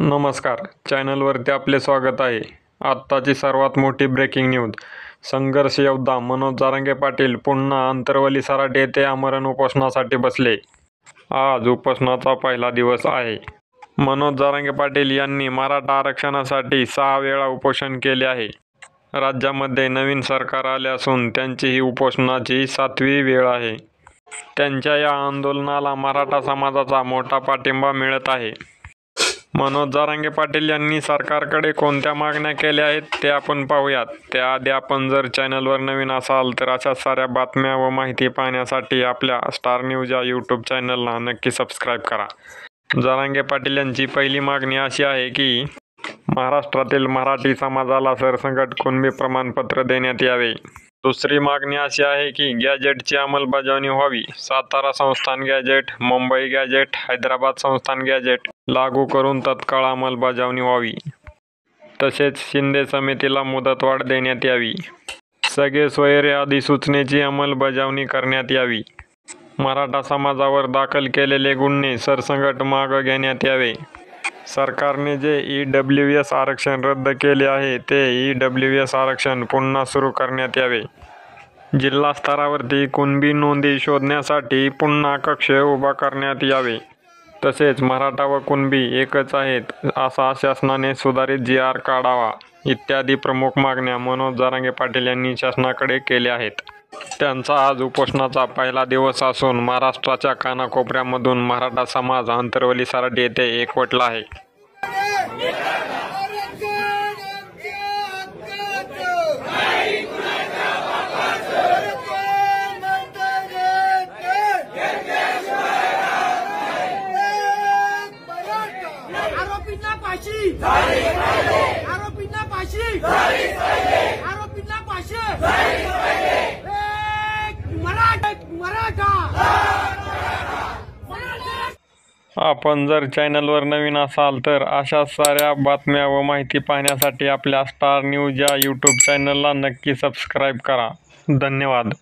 नमस्कार, चॅनलवरती आपले स्वागत आहे. आत्ताची सर्वात मोठी ब्रेकिंग न्यूज. संघर्ष योद्धा मनोज जरांगे पाटील पुन्हा आंतरवली सराट येथे आमरण उपोषणासाठी बसले. आज उपोषणाचा पहिला दिवस आहे. मनोज जरांगे पाटील यांनी मराठा आरक्षणासाठी 6 वेळा उपोषण केले आहे. राज्यामध्ये नवीन सरकार आले असून त्यांची ही उपोषणाची 7वी वेळ आहे. त्यांच्या या आंदोलनाला मराठा समाजाचा मोठा पाठिंबा मिळत आहे. मनोज जरांगे पाटील यांनी सरकारकडे कोणत्या मागण्या केल्या आहेत ते आपण पाहूयात. त्याआधी आपण जर चॅनलवर नवीन असाल तर अशा साऱ्या बातम्या व माहिती पाहण्यासाठी आपल्या स्टार न्यूज या यूट्यूब चॅनलला नक्की सबस्क्राईब करा. जरांगे पाटील यांची पहिली मागणी अशी आहे की महाराष्ट्रातील मराठी समाजाला सरसकट कुणबी प्रमाणपत्र देण्यात यावे. दुसरी मागणी अशी आहे की गॅजेटची अंमलबजावणी व्हावी. सातारा संस्थान गॅजेट, मुंबई गॅजेट, हैदराबाद संस्थान गॅजेट लागू करून तत्काळ अंमलबजावणी व्हावी. तसेच शिंदे समितीला मुदतवाढ देण्यात यावी. सगळे सोयरे अधिसूचनेची अंमलबजावणी करण्यात यावी. मराठा समाजावर दाखल केलेले गुन्हे सरसकट मागे घेण्यात यावे. सरकारने जे EWS आरक्षण रद्द केले आहे ते EWS आरक्षण पुन्हा सुरू करण्यात यावे. जिल्हा स्तरावरती कुणबी नोंदी शोधण्यासाठी पुन्हा कक्ष उभा करण्यात यावे. तसेच मराठा व कुणबी एकच आहेत असा शासनाने सुधारित GR काढावा. इत्यादी प्रमुख मागण्या मनोज जरांगे पाटील यांनी शासनाकडे केल्या आहेत. त्यांचा आज उपोषणाचा पहिला दिवस असून महाराष्ट्राच्या कानाकोपऱ्यामधून मराठा समाज आंतरवली सराट येथे एकवटला आहे. आपण जर चॅनलवर नवीन असाल तर अशा साऱ्या बातम्या व माहिती पाहण्यासाठी आपल्या स्टार न्यूज या यूट्यूब चॅनलला नक्की सबस्क्राईब करा. धन्यवाद.